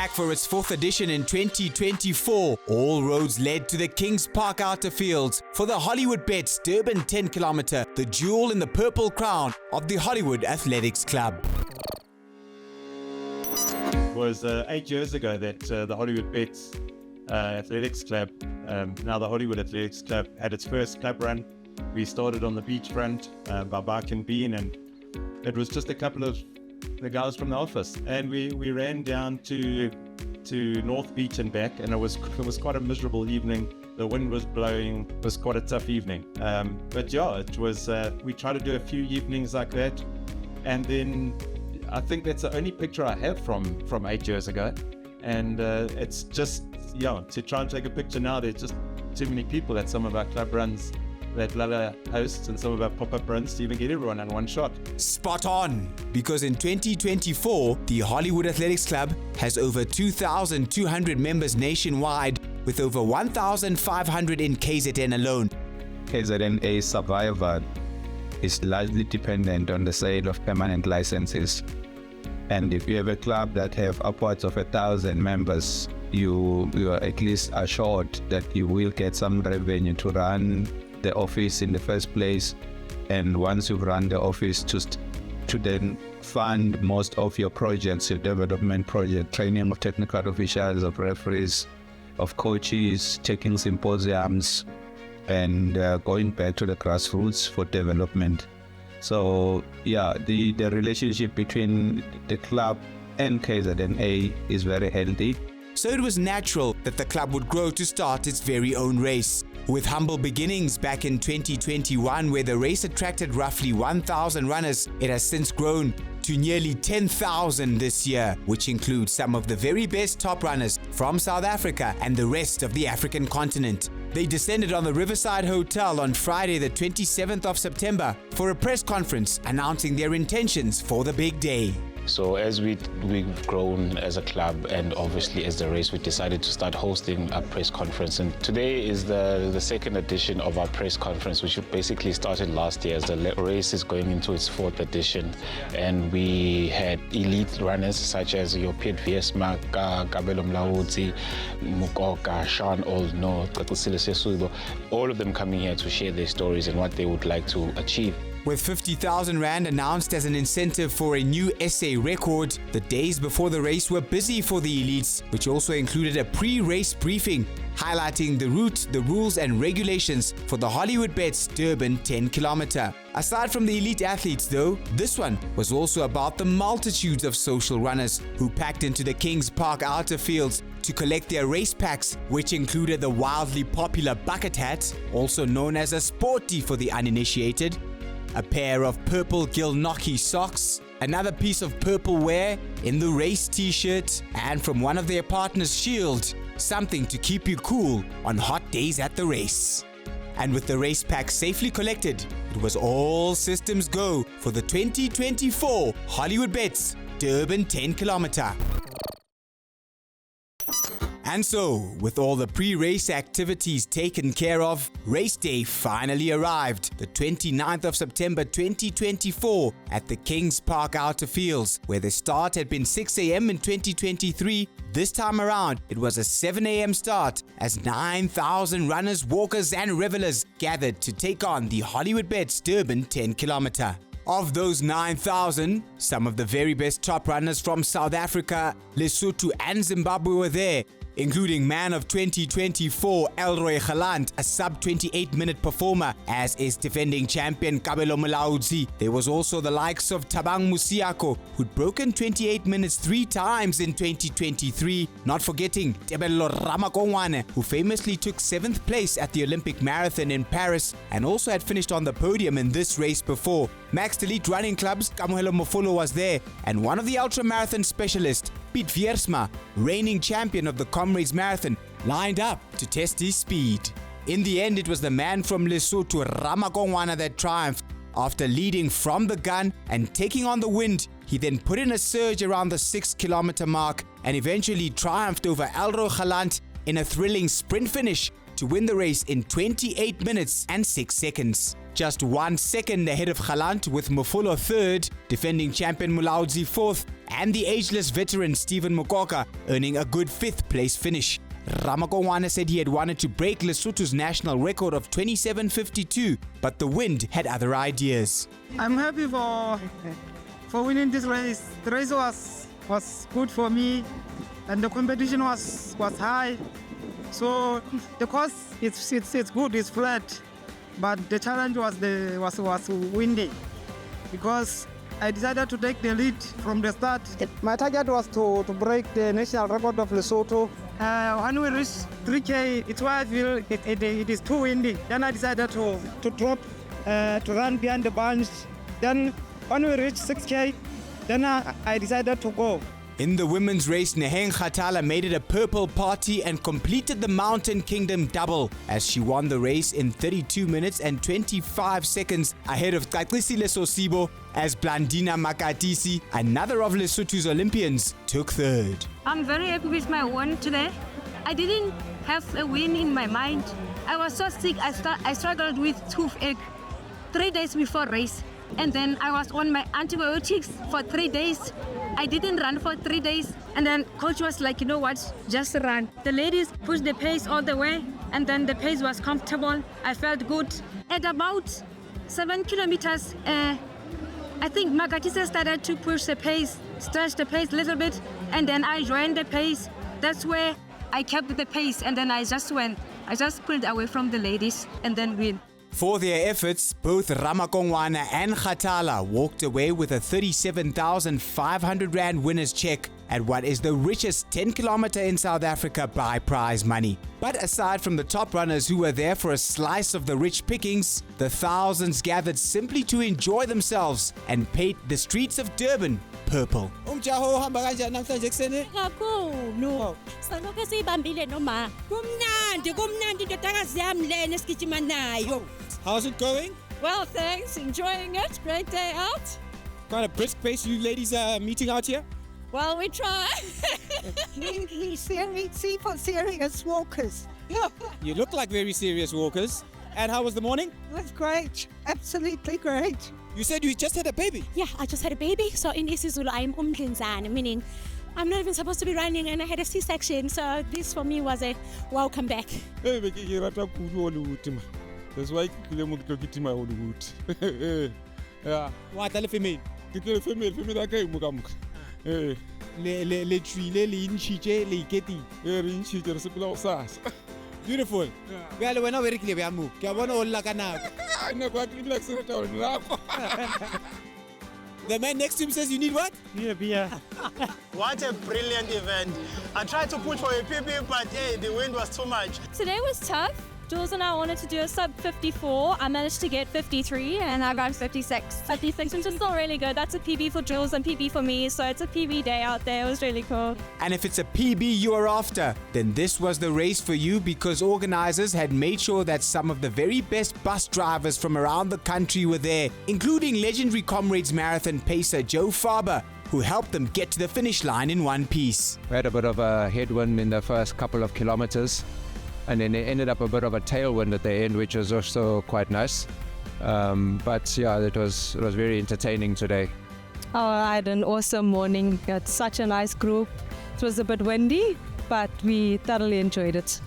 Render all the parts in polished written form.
back for its 4th edition in 2024. All roads led to the Kings Park Outer Fields for the Hollywoodbets Durban 10KM, the jewel in the purple crown of the Hollywood Athletics Club. It was 8 years ago that the Hollywoodbets Athletics Club, now the Hollywood Athletics Club, had its first club run. We started on the beachfront by Bike and Bean, and it was just a couple of the guys from the office, and we ran down to North Beach and back, and it was quite a miserable evening. The wind was blowing. It was quite a tough evening, but yeah, it was we tried to do a few evenings like that, and then I think that's the only picture I have from 8 years ago, and it's just, yeah, to try and take a picture now, there's just too many people at some of our club runs that Lala hosts and some of our pop-up runs to even get everyone in one shot. Spot on, because in 2024, the Hollywood Athletics Club has over 2,200 members nationwide, with over 1,500 in KZN alone. KZN's survival is largely dependent on the sale of permanent licenses. And if you have a club that have upwards of 1,000 members, you are at least assured that you will get some revenue to run the office in the first place, and once you've run the office, to then fund most of your projects, your development project, training of technical officials, of referees, of coaches, taking symposiums, and going back to the grassroots for development. So yeah, the relationship between the club and KZNA is very healthy. So it was natural that the club would grow to start its very own race. With humble beginnings back in 2021, where the race attracted roughly 1,000 runners, it has since grown to nearly 10,000 this year, which includes some of the very best top runners from South Africa and the rest of the African continent. They descended on the Riverside Hotel on Friday the 27th of September for a press conference announcing their intentions for the big day. So as we've grown as a club, and obviously as the race, we decided to start hosting a press conference. And today is the second edition of our press conference, which basically started last year, as the race is going into its 4th edition. And we had elite runners such as your Piet Viersma, Kabelo Mlaudzi, Mukoka, Sean Oldno, Takusile Sesuibo, all of them coming here to share their stories and what they would like to achieve. With 50,000 Rand announced as an incentive for a new SA record, the days before the race were busy for the elites, which also included a pre-race briefing highlighting the route, the rules and regulations for the Hollywoodbets Durban 10KM. Aside from the elite athletes though, this one was also about the multitudes of social runners who packed into the Kings Park Outer Fields to collect their race packs, which included the wildly popular bucket hat, also known as a sporty for the uninitiated, a pair of purple Gilnockie socks, another piece of purple wear in the race t-shirt, and from one of their partners, Shield, something to keep you cool on hot days at the race. And with the race pack safely collected, it was all systems go for the 2024 Hollywoodbets Durban 10KM. And so, with all the pre-race activities taken care of, race day finally arrived, the 29th of September 2024 at the Kings Park Outer Fields, where the start had been 6 a.m. in 2023. This time around, it was a 7 a.m. start as 9,000 runners, walkers and revelers gathered to take on the Hollywoodbets Durban 10KM. Of those 9,000, some of the very best top runners from South Africa, Lesotho and Zimbabwe were there, including man of 2024 Elroy Galant, a sub-28-minute performer, as is defending champion Kabelo Mlaudzi. There was also the likes of Thabang Musiako, who'd broken 28 minutes 3 times in 2023, not forgetting Tebello Ramakongwane, who famously took 7th place at the Olympic Marathon in Paris and also had finished on the podium in this race before. Max Elite Running Club's Kamohelo Mofolo was there, and one of the ultramarathon specialists, Piet Viersma, reigning champion of the Comrades Marathon, lined up to test his speed. In the end, it was the man from Lesotho, Ramakongwana, that triumphed. After leading from the gun and taking on the wind, he then put in a surge around the 6 kilometer mark and eventually triumphed over Elroy Galant in a thrilling sprint finish to win the race in 28 minutes and 6 seconds. just 1 second ahead of Galant with Mufolo third, defending champion Mulaudzi fourth, and the ageless veteran Stephen Mokoka earning a good 5th place finish. Ramakongwana said he had wanted to break Lesotho's national record of 27:52, but the wind had other ideas. I'm happy for winning this race. The race was good for me, and the competition was high. So the course it's good, it's flat, but the challenge was windy because I decided to take the lead from the start. My target was to break the national record of Lesotho. When we reached 3K, it's why I feel it is too windy. Then I decided to drop, to run behind the bunch. Then when we reached 6K, then I decided to go. In the women's race, Neheng Kgathala made it a purple party and completed the Mountain Kingdom double as she won the race in 32 minutes and 25 seconds ahead of Katlisi Lesosibo as Blandina Makatisi, another of Lesotho's Olympians, took third. I'm very happy with my win today. I didn't have a win in my mind. I was so sick, I struggled with toothache 3 days before race. And then I was on my antibiotics for 3 days. I didn't run for 3 days. And then coach was like, you know what, just run. The ladies pushed the pace all the way. And then the pace was comfortable. I felt good. At about 7 kilometers, I think Makatisa started to push the pace, stretch the pace a little bit. And then I joined the pace. That's where I kept the pace. And then I just pulled away from the ladies and then win. For their efforts, both Ramakongwana and Kgathala walked away with a 37,500 Rand winner's check at what is the richest 10 kilometer in South Africa by prize money. But aside from the top runners who were there for a slice of the rich pickings, the thousands gathered simply to enjoy themselves and paint the streets of Durban purple. Umjaho hamba kanjani namhlanje ekseni? Kakhulu. Salokho siyibambile noma. Kumnandi ndodakazi yami lena esigijima nayo. How's it going? Well, thanks. Enjoying it. Great day out. Quite a brisk pace you ladies are meeting out here? Well, we try. We see for serious walkers. You look like very serious walkers. And how was the morning? It was great. Absolutely great. You said you just had a baby. Yeah, I just had a baby. So in isiZulu, I'm umdlinzana, meaning I'm not even supposed to be running, and I had a C-section. So this for me was a welcome back. That's why I'm getting my Hollywood. Yeah. What are the female? Get female that came. Le tuile le inchije le iketi. Inchije se pela osas. Beautiful. Gale wena very clear yamu. Ke bona o lla kana. No kwa relax The man next to him says you need what? Beer. What a brilliant event. I tried to push for a PB, but hey, the wind was too much. Today was tough. Jules and I wanted to do a sub 54. I managed to get 53 and I got 56. 56, which is still really good. That's a PB for Jules and PB for me. So it's a PB day out there. It was really cool. And if it's a PB you are after, then this was the race for you because organizers had made sure that some of the very best bus drivers from around the country were there, including legendary Comrades Marathon pacer Joe Farber, who helped them get to the finish line in one piece. We had a bit of a headwind in the first couple of kilometers, and then it ended up a bit of a tailwind at the end, which was also quite nice. But yeah, it was very entertaining today. Oh, I had an awesome morning. We had such a nice group. It was a bit windy, but we thoroughly enjoyed it.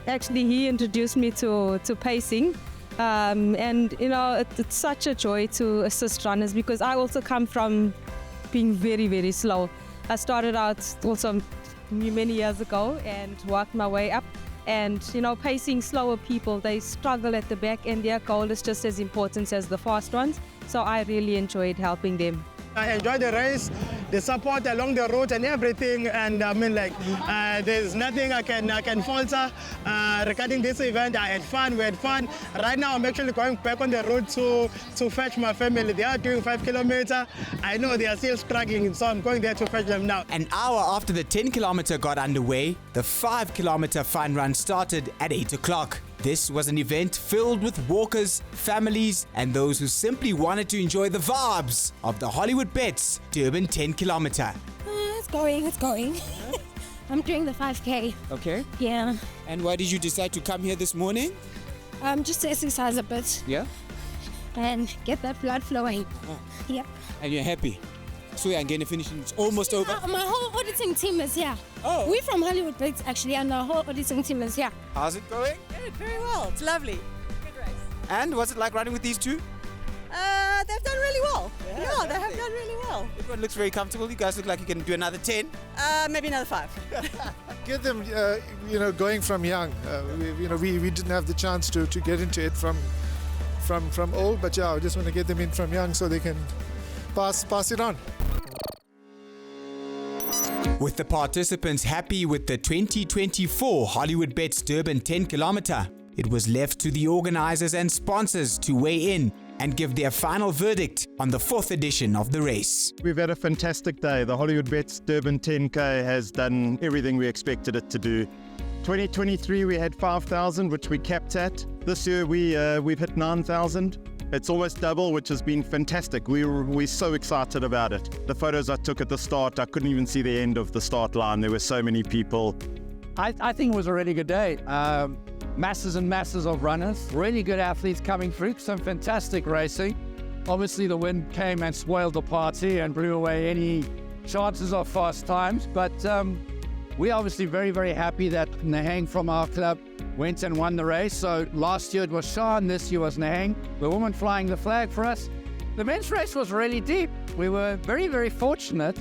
Actually, he introduced me to pacing. And you know, it's such a joy to assist runners because I also come from being very, very slow. I started out also many years ago and worked my way up. And you know, pacing slower people, they struggle at the back and their goal is just as important as the fast ones. So I really enjoyed helping them. I enjoyed the race, the support along the route and everything, and I mean there's nothing I can falter regarding this event. I had fun, we had fun. Right now I'm actually going back on the road to fetch my family. They are doing 5 kilometers. I know they are still struggling, so I'm going there to fetch them now. An hour after the 10 kilometer got underway, the 5 kilometer fun run started at 8 o'clock. This was an event filled with walkers, families, and those who simply wanted to enjoy the vibes of the Hollywoodbets Durban 10 kilometer. It's going. I'm doing the 5K. Okay. Yeah. And why did you decide to come here this morning? Just to exercise a bit. Yeah. and get that blood flowing. Yep. And you're happy? So you're going to finish and it's almost over? My whole auditing team is here. Oh. We're from Hollywoodbets actually, and our whole auditing team is here. How's it going? Good, very well. It's lovely. Good race. And what's it like riding with these two? They've done really well. Yeah, they have done really well. Everyone looks very comfortable. You guys look like you can do another 10. Maybe another 5. Get them, going from young. We didn't have the chance to get into it from old, but I just want to get them in from young so they can pass it on. With the participants happy with the 2024 Hollywoodbets Durban 10km, it was left to the organizers and sponsors to weigh in and give their final verdict on the 4th edition of the race. We've had a fantastic day. The Hollywoodbets Durban 10K has done everything we expected it to do. 2023 we had 5,000, which we capped at. This year we've hit 9,000. It's almost double, which has been fantastic. We're so excited about it. The photos I took at the start, I couldn't even see the end of the start line. There were so many people. I think it was a really good day. Masses and masses of runners, really good athletes coming through, some fantastic racing. Obviously the wind came and spoiled the party and blew away any chances of fast times, but we're obviously very, very happy that Nahang from our club went and won the race. So last year it was Sean, this year was Nahang, the woman flying the flag for us. The men's race was really deep. We were very, very fortunate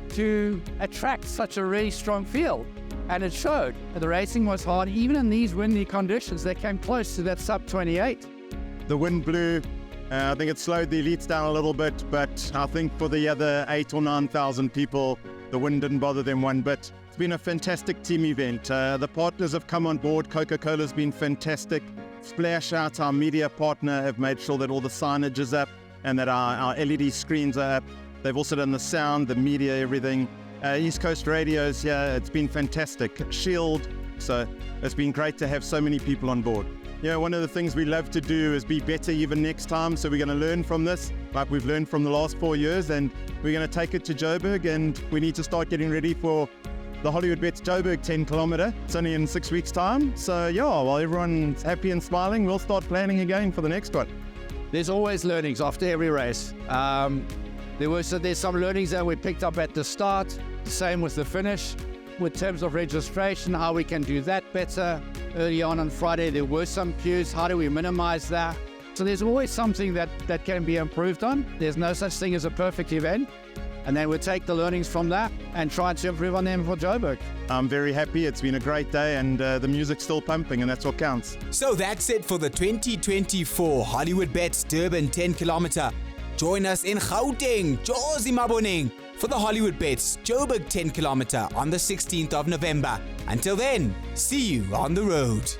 to attract such a really strong field. And it showed. The racing was hard. Even in these windy conditions, they came close to that sub 28. The wind blew. I think it slowed the elites down a little bit, but I think for the other 8,000 or 9,000 people, the wind didn't bother them one bit. It's been a fantastic team event. The partners have come on board. Coca-Cola's been fantastic. Splash Out, our media partner, have made sure that all the signage is up and that our LED screens are up. They've also done the sound, the media, everything. East Coast Radios, it's been fantastic. Shield, so it's been great to have so many people on board. One of the things we love to do is be better even next time, so we're going to learn from this, like we've learned from the last 4 years, and we're going to take it to Joburg, and we need to start getting ready for the Hollywoodbets Joburg 10km. It's only in 6 weeks' time, so while everyone's happy and smiling, we'll start planning again for the next one. There's always learnings after every race. There's some learnings that we picked up at the start, same with the finish. In terms of registration, how we can do that better. Early on Friday, there were some queues. How do we minimize that? So there's always something that can be improved on. There's no such thing as a perfect event. And then we'll take the learnings from that and try to improve on them for Joburg. I'm very happy. It's been a great day, and the music's still pumping, and that's what counts. So that's it for the 2024 Hollywoodbets Durban 10km. Join us in Gauteng, Jozi Maboneng, for the Hollywoodbets Joburg 10km on the 16th of November. Until then, see you on the road.